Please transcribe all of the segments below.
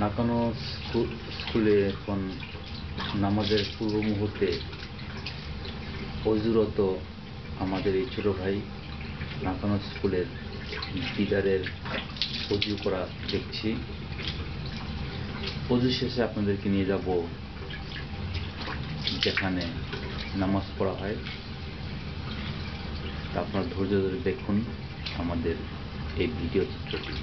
নাকানো স্কুলে এখন নামাজের পূর্ব মুহূর্তে অজুরত আমাদের এই ছোট ভাই নাকানো স্কুলের দিদারের অজু করা দেখছি। অজু শেষে আপনাদেরকে নিয়ে যাব যেখানে নামাজ পড়া হয়। তা আপনারা ধৈর্য ধরে দেখুন আমাদের এই ভিডিও চিত্রটি।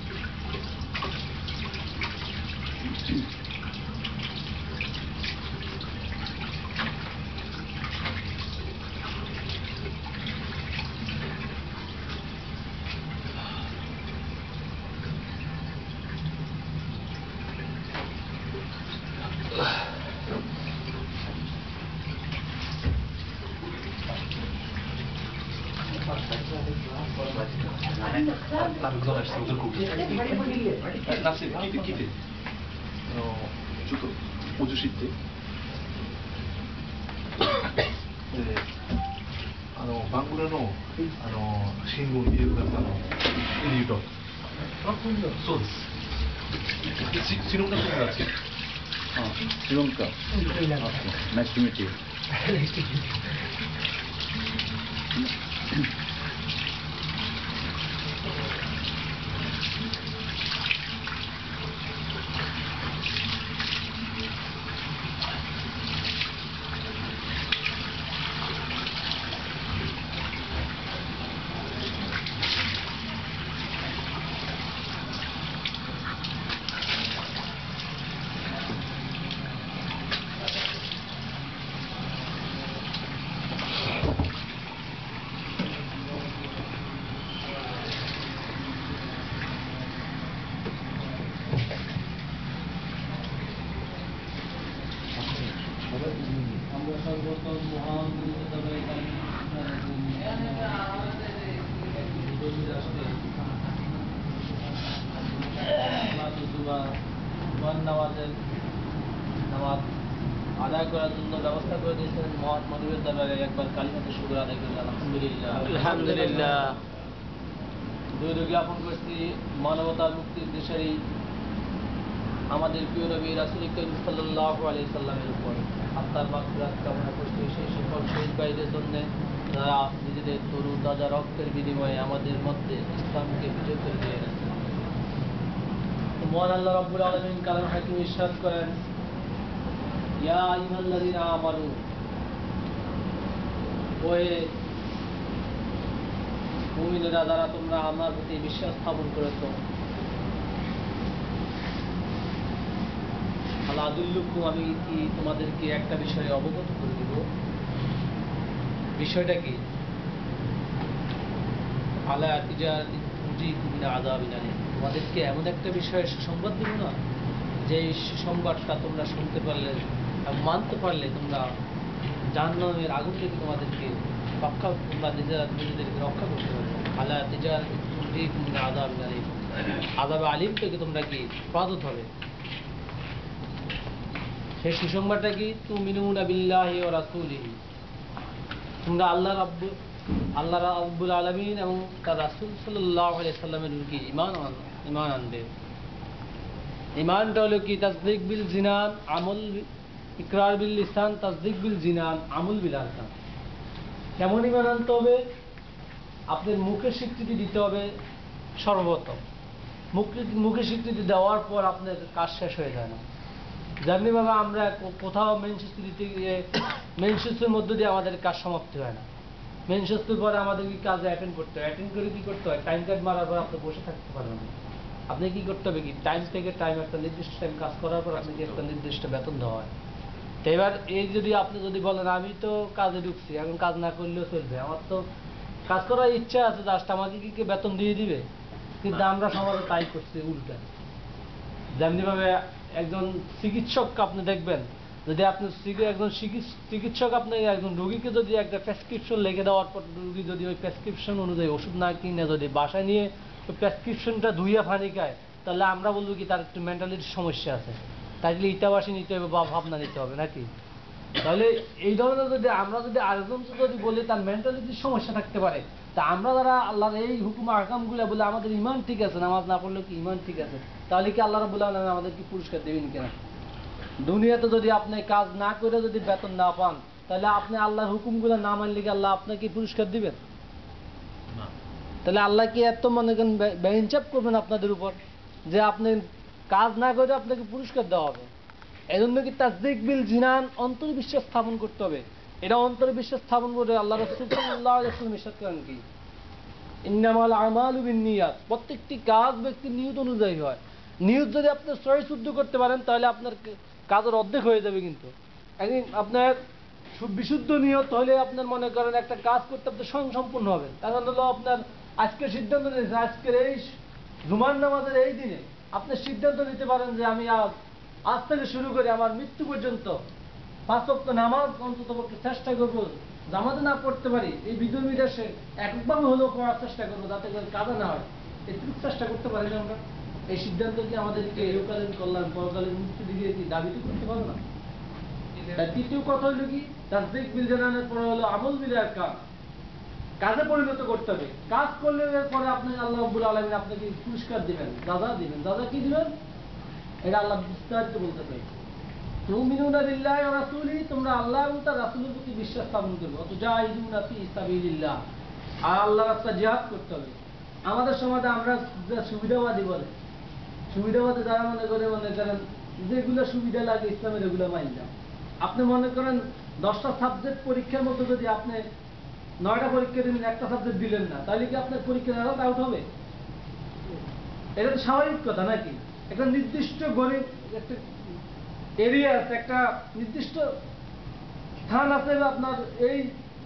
バングラの信号を入れる方のエリート。そうです。シロンカとかです。Sri-Lanka. Nice to meet you. নামাজ আদায় করার জন্য ব্যবস্থা করে দিয়েছেন মহান মনিবের দরবারে একবার কালিমাতে শুকর আদায় করি আলহামদুলিল্লাহ আলহামদুলিল্লাহ। দুই জ্ঞাপন করছি মানবতার মুক্তির দেশেরই আমাদের প্রিয় নবী রাসূল করিম সাল্লাল্লাহু আলাইহি সাল্লামের উপর আত্মার মাগফিরাত কামনা করছি সেই সকল শহীদ ভাইদের জন্য যারা নিজেদের তরু তাজা রক্তের বিনিময়ে আমাদের মধ্যে ইসলামকে বিজয় করে দিয়ে গেছেন। মহান আল্লাহ রাব্বুল আলামিন কালাম হাকিম ইরশাদ করেন, ইয়া আইয়ুহাল্লাযীনা আমানু, ওহে মুমিনেরা যারা তোমরা আমার প্রতি বিশ্বাস স্থাপন করেছো, আলা আদুল্লুকুম, আমি কি তোমাদেরকে একটা বিষয়ে অবগত করে দেব। বিষয়টা কি? আলা তিজারাতিন তুনজিকুম মিন আযাবিন আলীম, তোমাদেরকে এমন একটা বিষয়ে সুসংবাদ দেব না যে সুসংবাদটা তোমরা শুনতে পারলে মানতে পারলে তোমরা জাহান্নামের আগুন থেকে তোমাদেরকে রক্ষা, তোমরা নিজেদেরকে রক্ষা করতে পারবে। আলা তিজারাতিন তুনজিকুম মিন আযাবিন আলীম, আযাবে আলীম থেকে তোমরা কি হেফাজত হবে। সেই সুসংবাদটা কি? তুমিনুনা বিল্লাহি ওয়া রাসূলিহি, তোমরা আল্লাহ রাব্বুল আলামিন এবং তার রাসূল সাল্লাল্লাহু আলাইহি সাল্লামের কি ঈমান আনবে। ঈমানটা হলো কি? তাসদীক বিল জিনান, আমল ইকরার বিল লিসান, তাসদীক বিল জিনান, আমল বিল আরকান। কেমন ঈমান আনতে হবে? আপনার মুখে স্বীকৃতি দিতে হবে সর্বপ্রথম। মুখে স্বীকৃতি দেওয়ার পর আপনার কাজ শেষ হয়ে যায় না। যেমনিভাবে আমরা কোথাও মেনশিস্তুর মধ্য দিয়ে আমাদের কাজ সমাপ্তি হয় না। মেনশিস্তুর পরে আমাদেরকে কাজে অ্যাটেন্ড করতে হয়। অ্যাটেন্ড করে কি করতে হয়? টাইম কার্ড মারার পর আপনি বসে থাকতে পারবেন না। আপনি কি করতে হবে? কি টাইম থেকে টাইম, একটা নির্দিষ্ট টাইম কাজ করার পর আপনাকে একটা নির্দিষ্ট বেতন দেওয়া হয়। তো এবার এই যদি আপনি যদি বলেন আমি তো কাজে ঢুকছি, এখন কাজ না করলেও চলবে, আমার তো কাজ করার ইচ্ছা আছে, জাস্ট আমাকে কি বেতন দিয়ে দিবে। কিন্তু আমরা সমাজে তাই করছি উল্টা। যেমনিভাবে একজন চিকিৎসককে আপনি দেখবেন, যদি আপনি একজন চিকিৎসক আপনি একজন রোগীকে যদি একটা প্রেসক্রিপশন লিখে দেওয়ার পর রোগী যদি ওই প্রেসক্রিপশন অনুযায়ী ওষুধ না কিনে যদি বাসায় নিয়ে ওই প্রেসক্রিপশনটা ধুইয়া ফানি খায়, তাহলে আমরা বলবো কি তার একটু মেন্টালিটির সমস্যা আছে, তাইলে ইটাবাসী নিতে হবে বা ভাবনা নিতে হবে নাকি। তাহলে এই ধরনের যদি আমরা যদি আরেকজন যদি বলি তার মেন্টালিটির সমস্যা থাকতে পারে, তা আমরা যারা আল্লাহর এই হুকুম আহকামগুলো বলে আমাদের ইমান ঠিক আছে, নামাজ না পড়লেও কি ইমান ঠিক আছে, তাহলে কি আল্লাহ রাব্বুল আলামিন আমাদের কি পুরস্কার দেবেন কিনা? দুনিয়াতে যদি আপনি কাজ না করে যদি বেতন না পান, তাহলে আপনি আল্লাহর হুকুমগুলো না মানলে কি আল্লাহ আপনাকে পুরস্কার দিবেন? না। তাহলে আল্লাহ কি এত মনে করেন বেইনসাফ করবেন আপনাদের উপর যে আপনি কাজ না করে আপনাকে পুরস্কার দেওয়া হবে? এই জন্য কি তাসদিক বিল জিনান, অন্তর্বিশ্বাস স্থাপন করতে হবে। এটা অন্তর্বিশ্বাস স্থাপন করে আল্লাহ রাসূল সাল্লাল্লাহু আলাইহি ওয়াসাল্লাম ইরশাদ করেন কি, ইন্নামাল আমালু বিন্নিয়াত, প্রত্যেকটি কাজ ব্যক্তির নিয়ত অনুযায়ী হয়। নিয়ত যদি আপনি সহি শুদ্ধ করতে পারেন তাহলে আপনার কাজের অর্ধেক হয়ে যাবে। কিন্তু একদিন আপনার বিশুদ্ধ নিয়ত হলে আপনার মনে করেন একটা কাজ করতে আপনি স্বয়ংসম্পূর্ণ হবেন। কারণ হলো আপনার আজকে সিদ্ধান্ত নিয়েছেন, আজকের এই জুমার নামাজের এই দিনে আপনি সিদ্ধান্ত নিতে পারেন যে আমি আজ থেকে শুরু করে আমার মৃত্যু পর্যন্ত 5 ওয়াক্ত নামাজ অন্তত চেষ্টা করবো, জামাতে না পড়তে পারি এই বিধর্মী দেশে একভাবে হলেও পড়ার চেষ্টা করবো যাতে করে কাজা না হয়। এটুকু চেষ্টা করতে পারি না আমরা? এই সিদ্ধান্ত কি আমাদেরকে এহকালীন কল্যাণ পরকালীন মুক্তি দিকে কি দাবিতে করতে পারবো না? তার তৃতীয় কথা হলো কি, তাসদিক বিল জানানের পরে হলো আমল বিল আরকান, কাজে পরিণত করতে হবে। কাজ করলে পরে আপনাকে আল্লাহ রাব্বুল আলামিন আপনাকে পুরস্কার দিবেন, দাদা দিবেন। দাদা কি দিবেন এটা আল্লাহ বিস্তারিত বলতে পারি। তুমিনুনা বিল্লাহি ওয়া রাসূলিহি, তোমরা আল্লাহ এবং তার রাসূলের প্রতি বিশ্বাস স্থাপন করবে। অতুজাহিদুনা ফি সাবিলিল্লাহ, আর আল্লাহর রাস্তায় জিহাদ করতে হবে। আমাদের সমাজে আমরা যা সুবিধাবাদী বলে, সুবিধাবাদী যারা মনে করেন যেগুলো সুবিধা লাগে ইসলামের এগুলো মাইন না। আপনি মনে করেন 10টা সাবজেক্ট পরীক্ষার মধ্যে যদি আপনি 9টা পরীক্ষা দিলেন, একটা সাবজেক্ট দিলেন না, তাহলে কি আপনার পরীক্ষার রেজাল্ট আউট হবে? এটা তো স্বাভাবিক কথা নাকি? একটা নির্দিষ্ট গণিত একটা এরিয়া আছে, একটা নির্দিষ্ট স্থান আছে, আপনার এই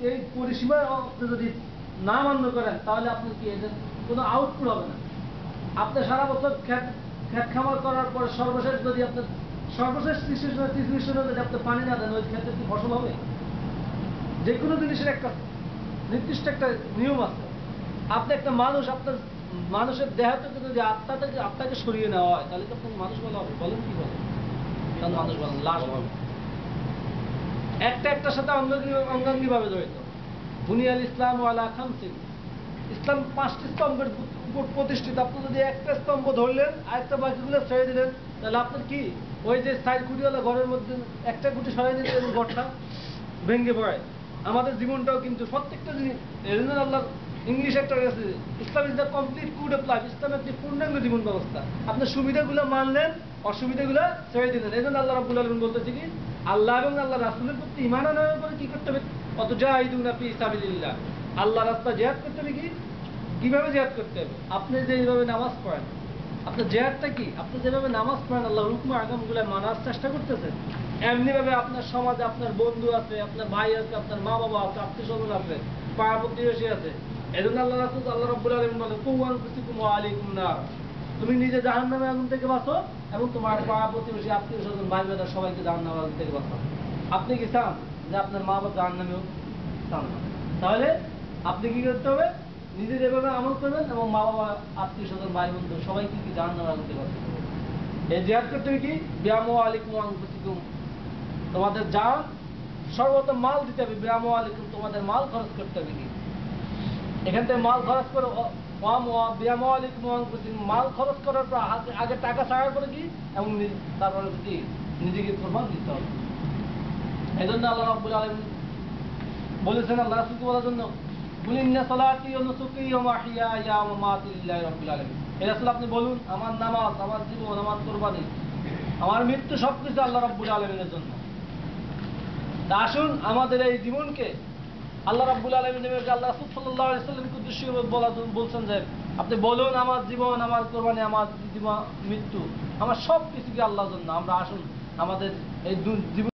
এই পরিসীমা আপনি যদি না মান্য করেন তাহলে আপনার কি এদের কোনো আউটপুট হবে না। আপনি সারা বছর ক্ষেত খামার করার পরে সর্বশেষ যদি আপনার সর্বশেষ 30 যদি আপনি পানি না দেন, ওই ক্ষেত্রে কি ফসল হবে? যে কোনো জিনিসের একটা নির্দিষ্ট একটা নিয়ম আছে। আপনি একটা মানুষ, আপনার মানুষের দেহ থেকে যদি আত্মাকে সরিয়ে নেওয়া হয় তাহলে তো আপনার মানুষ বলা হবে? বলেন কি বলেন? তখন মানুষ বলেন লাশ হবে। একটার সাথে অঙ্গাঙ্গি ভাবে জড়িত। বুনিয়াল ইসলাম আলা খামসিন, ইসলাম 5টি স্তম্ভের উপর প্রতিষ্ঠিত। আপনি যদি একটা স্তম্ভ ধরলেন, আরেকটা বাকিগুলো ছেড়ে দিলেন, তাহলে আপনার কি ওই যে 4 খুঁটিওয়ালা ঘরের মধ্যে একটা খুঁটি সরাই দিলেন এবং ঘরটা ভেঙে পড়ে। আমাদের জীবনটাও কিন্তু প্রত্যেকটা জিনিস আল্লাহ ইংলিশ একটা আছে, Islam is the complete code of life, Islam একটি পূর্ণাঙ্গ জীবন ব্যবস্থা। আপনার সুবিধাগুলো মানলেন, অসুবিধাগুলো ছেড়ে দিলেন। এই জন্য আল্লাহ রাব্বুল আলামিন বলতেছে কি, আল্লাহ এবং আল্লাহ রাসূলের প্রতি ঈমান আনার পরে কি করতে হবে? অতুজাহিদুনা ফি সাবিলিল্লাহ, আল্লাহ রাস্তায় জিহাদ করতে হবে। কিভাবে জিহাদ করতে হবে? আপনি যেভাবে নামাজ পড়েন, আপনার জিহাদটা কি? আপনি যেভাবে নামাজ পড়েন, আল্লাহর হুকুম আহকামগুলো মানার চেষ্টা করতেছেন, এমনি ভাবে আপনার সমাজে আপনার বন্ধু আছে, আপনার ভাই আছে, আপনার মা বাবা আছে, আত্মীয় স্বজন আছে, পাড়া প্রতিবেশী আছে। এই জন্য আল্লাহ রাব্বুল আলামিন বলে, কু আনফুসাকুম ওয়া আলাইকুম নার, তুমি নিজে জাহান্নামের আগুন থেকে বাঁচো এবং তোমার পাড়া প্রতিবেশী আত্মীয় স্বজন ভাই বোনেরা সবাইকে জাহান্নামের আগুন থেকে বাঁচাও। আপনি কি চান যে আপনার মা বাবা জাহান্নামে হোক? চান না। তাহলে আপনি কি করতে হবে? নিজে যেভাবে আমল করবেন এবং মা বাবা আত্মীয় স্বজন ভাই বন্ধু সবাইকে কি জাহান্নামের আগুন থেকে বাঁচাতে হবে। এই জিহাদ করতে হবে কি? বিয়ামু আলাইকুম আনফুসাকুম, তোমাদের জান সর্বপ্রথম মাল দিতে হবে। বিয়ামু আলাইকুম, তোমাদের মাল খরচ করতে হবে। কি এখান থেকে মাল খরচ করে মাল খরচ করার পর আগে টাকা ছাড়ার পরে কি এবং তারপরে কি নিজেকে প্রমাণ দিতে হবে। এই জন্য আল্লাহ রাব্বুল আলামিন বলেছেন আল্লাহ রাসূলকে বলার জন্য, কুলিন্না সালাতি ওয়া নুসুকি ওয়া মাহইয়ায়া ওয়া মামাতি লিল্লাহি রাব্বিল আলামিন। এই রাসূল আপনি বলুন, আমার নামাজ, আমার জীবন, আমার কুরবানি, আমার মৃত্যু সবকিছু আল্লাহ রাব্বুল আলামিনের জন্য। তা আসুন আমাদের এই জীবনকে আল্লাহ রাব্বুল আলামিন আল্লাহ রাসূল সাল্লাল্লাহু আলাইহি ওয়াসাল্লামকে উদ্দেশ্য করে বলছেন যে আপনি বলুন, আমার জীবন, আমার কুরবানি, আমার মৃত্যু, আমার সব কিছুকে আল্লাহর জন্য। আমরা আসুন আমাদের এই জীবন